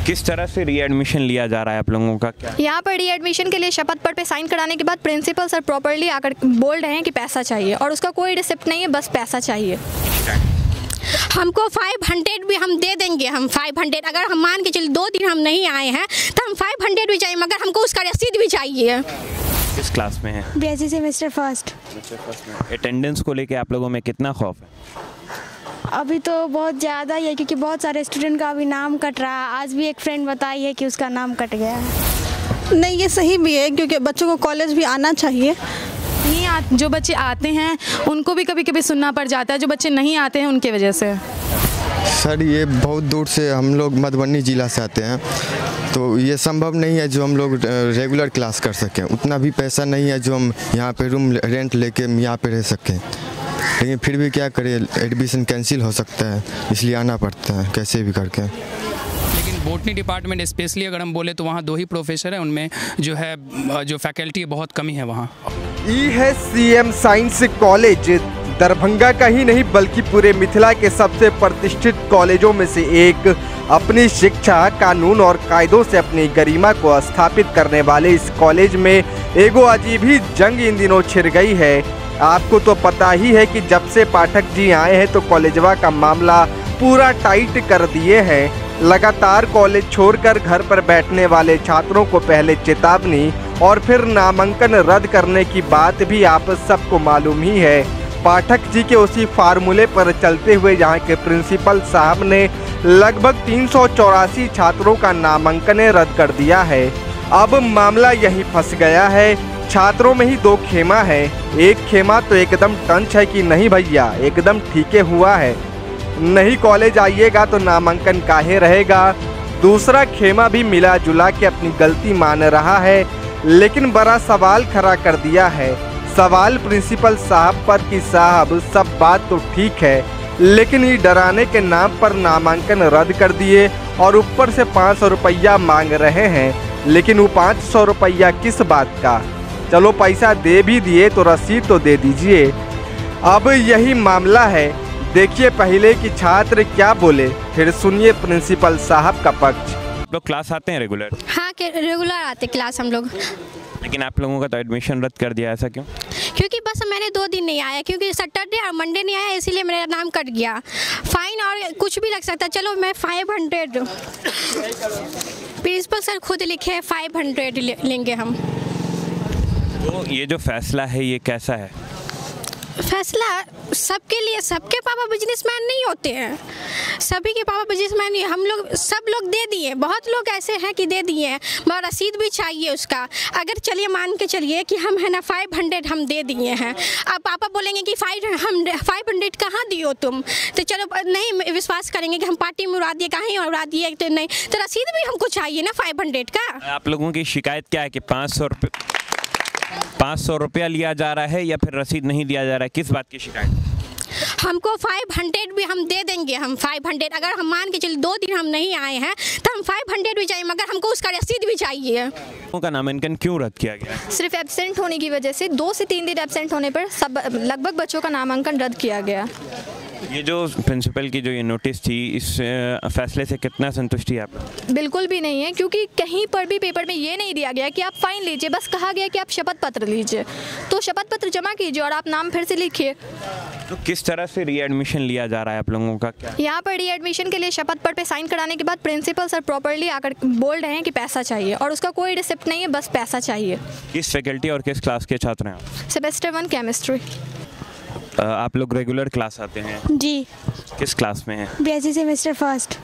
किस तरह से रीएडमिशन लिया जा रहा है आप लोगों का? क्या यहाँ पर रीएडमिशन के लिए शपथ पत्र पे साइन कराने के बाद प्रिंसिपल सर प्रॉपर्ली आकर बोल रहे हैं कि पैसा चाहिए और उसका कोई रिसिप्ट नहीं है, बस पैसा चाहिए। हमको 500 भी हम दे देंगे। हम 500 अगर हम मान के चलिए 2 दिन हम नहीं आए हैं तो हम 500 भी चाहिए, मगर हमको उसका रसीद भी चाहिए। किस क्लास में है? बीएससी सेमेस्टर फर्स्ट में। अटेंडेंस को लेके आप लोगों में कितना खौफ है? अभी तो बहुत ज़्यादा ही है, क्योंकि बहुत सारे स्टूडेंट का अभी नाम कट रहा है। आज भी एक फ्रेंड बताई है कि उसका नाम कट गया है। नहीं, ये सही भी है, क्योंकि बच्चों को कॉलेज भी आना चाहिए। जो बच्चे आते हैं उनको भी कभी कभी सुनना पड़ जाता है, जो बच्चे नहीं आते हैं उनकी वजह से। सर, ये बहुत दूर से हम लोग मधुबनी ज़िला से आते हैं, तो ये संभव नहीं है जो हम लोग रेगुलर क्लास कर सकें। उतना भी पैसा नहीं है जो हम यहाँ पे रूम रेंट लेके यहाँ पे रह सकें। लेकिन फिर भी क्या करें, एडमिशन कैंसिल हो सकता है, इसलिए आना पड़ता है कैसे भी करके। लेकिन बॉटनी डिपार्टमेंट स्पेशली अगर हम बोले तो वहाँ 2 ही प्रोफेसर हैं, उनमें जो फैकल्टी बहुत कमी है वहाँ। ये है सीएम साइंस कॉलेज। दरभंगा का ही नहीं बल्कि पूरे मिथिला के सबसे प्रतिष्ठित कॉलेजों में से एक। अपनी शिक्षा, कानून और कायदों से अपनी गरिमा को स्थापित करने वाले इस कॉलेज में एगो अजीब ही जंग इन दिनों छिड़ गई है। आपको तो पता ही है कि जब से पाठक जी आए हैं तो कॉलेजवा का मामला पूरा टाइट कर दिए हैं। लगातार कॉलेज छोड़कर घर पर बैठने वाले छात्रों को पहले चेतावनी और फिर नामांकन रद्द करने की बात भी आप सबको मालूम ही है। पाठक जी के उसी फार्मूले पर चलते हुए यहाँ के प्रिंसिपल साहब ने लगभग 384 छात्रों का नामांकन रद्द कर दिया है। अब मामला यही फंस गया है। छात्रों में ही 2 खेमा है। एक खेमा तो एकदम टंच है कि नहीं भैया, एकदम ठीके हुआ है, नहीं कॉलेज आइएगा तो नामांकन काहे रहेगा। दूसरा खेमा भी मिला जुला के अपनी गलती मान रहा है, लेकिन बड़ा सवाल खड़ा कर दिया है। सवाल प्रिंसिपल साहब पर कि साहब सब बात तो ठीक है, लेकिन ये डराने के नाम पर नामांकन रद्द कर दिए और ऊपर से 500 रुपया मांग रहे हैं। लेकिन वो 500 रुपया किस बात का? चलो पैसा दे भी दिए तो रसीद तो दे दीजिए। अब यही मामला है। देखिए पहले कि छात्र क्या बोले, फिर सुनिए प्रिंसिपल साहब का पक्ष। लोग क्लास आते हैं रेगुलर? हाँ, रेगुलर आते क्लास हम लोग। लेकिन आप लोगों का तो एडमिशन रद्द कर दिया, ऐसा क्यों? क्योंकि बस मैंने 2 दिन नहीं आया, क्योंकि सैटरडे और मंडे नहीं आया, इसीलिए मेरा नाम कट गया। फाइन और कुछ भी लग सकता है। चलो मैं 500 प्रिंसिपल सर खुद लिखे हैं 500 लेंगे हम। तो ये जो फैसला है ये कैसा है? फैसला सबके लिए, सबके पापा बिजनेसमैन नहीं होते हैं, सभी के पापा बिजनेसमैन नहीं। हम लोग सब लोग दे दिए, बहुत लोग ऐसे हैं कि दे दिए हैं, मगर रसीद भी चाहिए उसका। अगर चलिए मान के चलिए कि हम है ना 500 हम दे दिए हैं, अब पापा बोलेंगे कि 500 कहाँ दियो तुम, तो चलो नहीं विश्वास करेंगे कि हम पार्टी में उड़ा दिए, कहीं उड़ा दिए, तो नहीं, तो रसीद भी हमको चाहिए ना 500 का। आप लोगों की शिकायत क्या है कि 500 रुपया लिया जा रहा है या फिर रसीद नहीं दिया जा रहा है? किस बात की शिकायत? हमको 500 भी हम दे देंगे। हम 500 अगर हम मान के चलिए 2 दिन हम नहीं आए हैं तो हम 500 भी चाहिए, मगर हमको उसका रसीद भी चाहिए। उनका नामांकन क्यों रद्द किया गया? सिर्फ एब्सेंट होने की वजह से 2 से 3 दिन एब्सेंट होने पर सब लगभग बच्चों का नामांकन रद्द किया गया। ये जो प्रिंसिपल की जो ये नोटिस थी, इस फैसले से कितना संतुष्टि है आप? बिल्कुल भी नहीं है, क्योंकि कहीं पर भी पेपर में ये नहीं दिया गया कि आप फाइन लीजिए, बस कहा गया कि आप शपथ पत्र लीजिए। तो शपथ पत्र जमा कीजिए और आप नाम फिर से लिखिए। तो किस तरह से रीएडमिशन लिया जा रहा है आप लोगों का? क्या यहाँ पर रीएडमिशन के लिए शपथ पत्र पे साइन कराने के बाद प्रिंसिपल सर प्रॉपर्ली आकर बोल रहे हैं कि पैसा चाहिए और उसका कोई रिसिप्ट नहीं है, बस पैसा चाहिए। किस फैकल्टी और किस क्लास के छात्र हैं आप? Semester 1 chemistry. आप लोग रेगुलर क्लास आते हैं? जी। किस क्लास में है? बीएससी सेमेस्टर फर्स्ट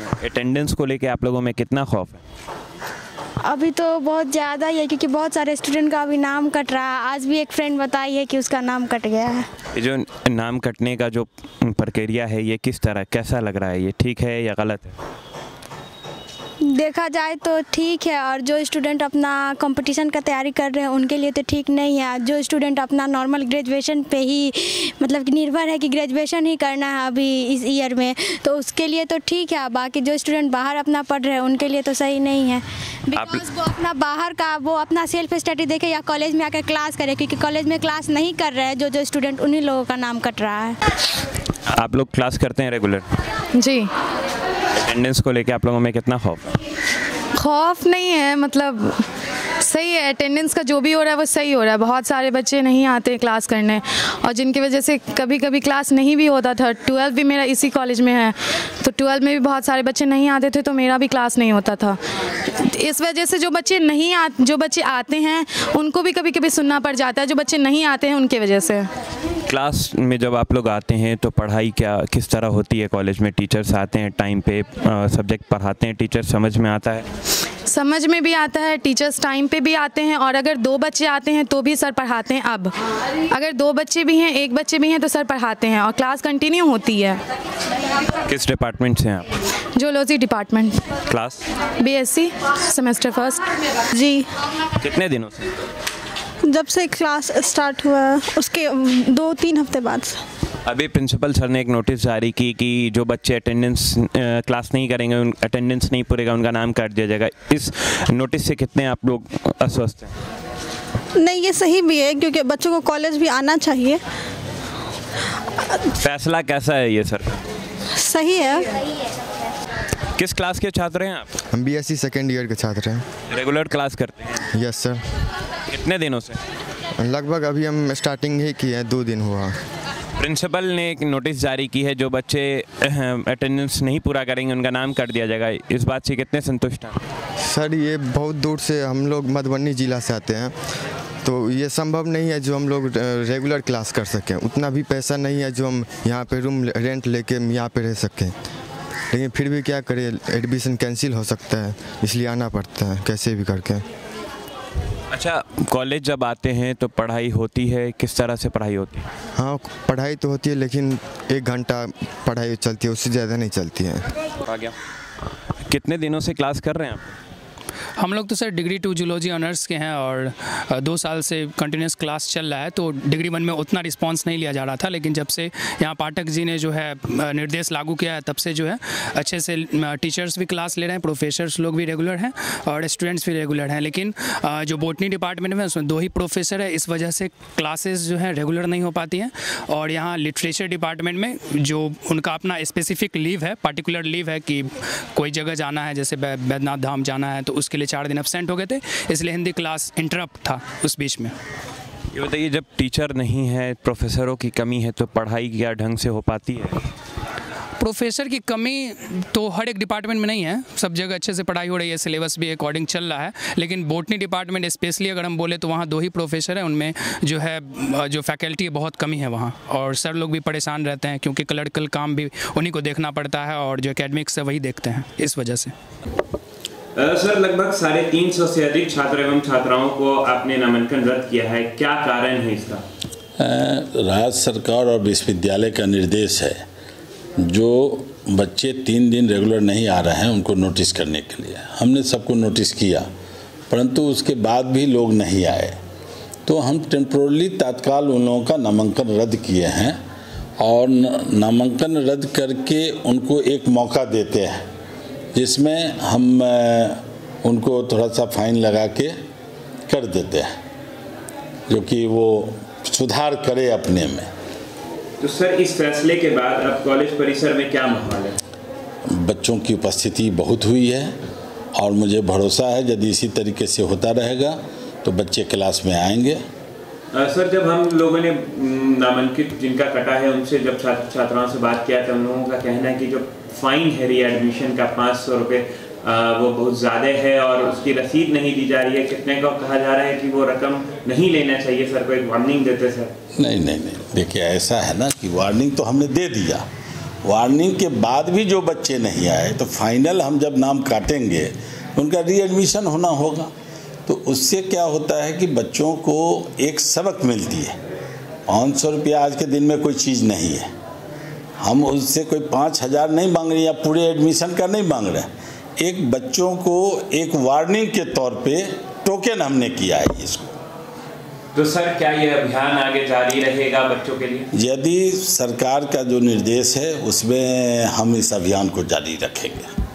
में। अटेंडेंस को लेके आप लोगों में कितना खौफ है? अभी तो बहुत ज़्यादा ही है, क्योंकि बहुत सारे स्टूडेंट का अभी नाम कट रहा है। आज भी एक फ्रेंड बताई है कि उसका नाम कट गया है। ये जो नाम कटने का जो प्रक्रिया है ये किस तरह, कैसा लग रहा है? ये ठीक है या गलत है? देखा जाए तो ठीक है, और जो स्टूडेंट अपना कंपटीशन का तैयारी कर रहे हैं उनके लिए तो ठीक नहीं है। जो स्टूडेंट अपना नॉर्मल ग्रेजुएशन पे ही मतलब कि निर्भर है कि ग्रेजुएशन ही करना है अभी इस ईयर में, तो उसके लिए तो ठीक है। बाकी जो स्टूडेंट बाहर अपना पढ़ रहे हैं उनके लिए तो सही नहीं है, बिकॉज वो अपना बाहर का वो अपना सेल्फ स्टडी देखे या कॉलेज में आकर क्लास करे, क्योंकि कॉलेज में क्लास नहीं कर रहे हैं जो स्टूडेंट, उन्हीं लोगों का नाम कट रहा है। आप लोग क्लास करते हैं रेगुलर? जी। अटेंडेंस को लेके आप लोगों में कितना खौफ है? खौफ नहीं है, मतलब सही है, अटेंडेंस का जो भी हो रहा है वो सही हो रहा है। बहुत सारे बच्चे नहीं आते क्लास करने, और जिनकी वजह से कभी कभी क्लास नहीं भी होता था। 12 भी मेरा इसी कॉलेज में है, तो 12 में भी बहुत सारे बच्चे नहीं आते थे, तो मेरा भी क्लास नहीं होता था। इस वजह से जो बच्चे आते हैं उनको भी कभी कभी सुनना पड़ जाता है, जो बच्चे नहीं आते हैं उनकी वजह से। क्लास में जब आप लोग आते हैं तो पढ़ाई किस तरह होती है कॉलेज में? टीचर्स आते हैं टाइम पे, सब्जेक्ट पढ़ाते हैं, टीचर समझ में आता है? समझ में भी आता है, टीचर्स टाइम पे भी आते हैं, और अगर 2 बच्चे आते हैं तो भी सर पढ़ाते हैं। अब अगर 2 बच्चे भी हैं, 1 बच्चे भी हैं तो सर पढ़ाते हैं, और क्लास कंटिन्यू होती है। किस डिपार्टमेंट से हैं आप? Zoology department. Class? BSc semester first. जी। कितने दिनों से? जब से क्लास स्टार्ट हुआ उसके 2-3 हफ्ते बाद। अभी प्रिंसिपल सर ने एक नोटिस जारी की कि जो बच्चे अटेंडेंस क्लास नहीं करेंगे, अटेंडेंस नहीं पूरेगा, उनका नाम काट दिया जाएगा। इस नोटिस से कितने आप लोग अस्वस्थ हैं? नहीं, ये सही भी है, क्योंकि बच्चों को कॉलेज भी आना चाहिए। फैसला कैसा है ये सर? सही है। किस क्लास के छात्र हैं आप? हम BSc सेकेंड ईयर के छात्र हैं। रेगुलर क्लास करते हैं? Yes sir. कितने दिनों से? लगभग अभी हम स्टार्टिंग ही किए हैं, 2 दिन हुआ। प्रिंसिपल ने एक नोटिस जारी की है, जो बच्चे अटेंडेंस नहीं पूरा करेंगे उनका नाम काट दिया जाएगा। इस बात से कितने संतुष्ट हैं? सर ये बहुत दूर से हम लोग मधुबनी ज़िला से आते हैं, तो ये संभव नहीं है जो हम लोग रेगुलर क्लास कर सकें। उतना भी पैसा नहीं है जो हम यहाँ पे रूम रेंट लेके यहाँ पे रह सकें, लेकिन फिर भी क्या करें, एडमिशन कैंसिल हो सकता है, इसलिए आना पड़ता है कैसे भी करके। अच्छा, कॉलेज जब आते हैं तो पढ़ाई होती है? किस तरह से पढ़ाई होती है? हाँ, पढ़ाई तो होती है, लेकिन 1 घंटा पढ़ाई चलती है, उससे ज़्यादा नहीं चलती है। आ गया। कितने दिनों से क्लास कर रहे हैं आप? हम लोग तो सर डिग्री 2 जूलॉजी ऑनर्स के हैं, और 2 साल से कंटिन्यूस क्लास चल रहा है, तो डिग्री 1 में उतना रिस्पांस नहीं लिया जा रहा था। लेकिन जब से यहाँ पाठक जी ने जो है निर्देश लागू किया है, तब से जो है अच्छे से टीचर्स भी क्लास ले रहे हैं, प्रोफेसर्स लोग भी रेगुलर हैं और स्टूडेंट्स भी रेगुलर हैं। लेकिन जो बॉटनी डिपार्टमेंट में उसमें 2 ही प्रोफेसर है, इस वजह से क्लासेस जो है रेगुलर नहीं हो पाती हैं। और यहाँ लिटरेचर डिपार्टमेंट में जो उनका अपना स्पेसिफिक लीव है, पार्टिकुलर लीव है कि कोई जगह जाना है, जैसे बैद्यनाथ धाम जाना है, तो उसके लिए 4 दिन एब्सेंट हो गए थे, इसलिए हिंदी क्लास इंटरप्ट था उस बीच में। ये बताइए, जब टीचर नहीं है, प्रोफेसरों की कमी है, तो पढ़ाई क्या ढंग से हो पाती है? प्रोफेसर की कमी तो हर एक डिपार्टमेंट में नहीं है, सब जगह अच्छे से पढ़ाई हो रही है, सिलेबस भी अकॉर्डिंग चल रहा है। लेकिन बॉटनी डिपार्टमेंट स्पेशली अगर हम बोले तो वहाँ 2 ही प्रोफेसर हैं, उनमें जो है जो फैकल्टी बहुत कमी है वहाँ, और सर लोग भी परेशान रहते हैं क्योंकि क्लर्कल काम भी उन्हीं को देखना पड़ता है, और जो एकेडमिक्स है वही देखते हैं, इस वजह से। सर, लगभग 350 से अधिक छात्र एवं छात्राओं को आपने नामांकन रद्द किया है, क्या कारण है इसका? राज्य सरकार और विश्वविद्यालय का निर्देश है, जो बच्चे 3 दिन रेगुलर नहीं आ रहे हैं उनको नोटिस करने के लिए। हमने सबको नोटिस किया, परंतु उसके बाद भी लोग नहीं आए, तो हम टेम्पोरली तत्काल उन लोगों का नामांकन रद्द किए हैं, और नामांकन रद्द करके उनको एक मौका देते हैं, जिसमें हम उनको थोड़ा सा फाइन लगा के कर देते हैं, जो कि वो सुधार करे अपने में। तो सर, इस फैसले के बाद अब कॉलेज परिसर में क्या माहौल है? बच्चों की उपस्थिति बहुत हुई है, और मुझे भरोसा है यदि इसी तरीके से होता रहेगा तो बच्चे क्लास में आएंगे। सर, जब हम लोगों ने नामांकित जिनका कटा है उनसे जब छात्राओं से बात किया, तो उन लोगों का कहना है कि जो फाइन है रीएडमिशन का 500 रुपये, वो बहुत ज़्यादा है और उसकी रसीद नहीं दी जा रही है। कितने को कहा जा रहा है कि वो रकम नहीं लेना चाहिए, सर को एक वार्निंग देते सर। नहीं, देखिए ऐसा है ना कि वार्निंग तो हमने दे दिया, वार्निंग के बाद भी जो बच्चे नहीं आए, तो फाइनल हम जब नाम काटेंगे उनका रीएडमिशन होना होगा। तो उससे क्या होता है कि बच्चों को एक सबक मिलती है। 500 रुपया आज के दिन में कोई चीज़ नहीं है, हम उससे कोई 5000 नहीं मांग रहे या पूरे एडमिशन का नहीं मांग रहे, एक बच्चों को एक वार्निंग के तौर पे टोकन हमने किया है इसको। तो सर क्या ये अभियान आगे जारी रहेगा बच्चों के लिए? यदि सरकार का जो निर्देश है उसमें हम इस अभियान को जारी रखेंगे।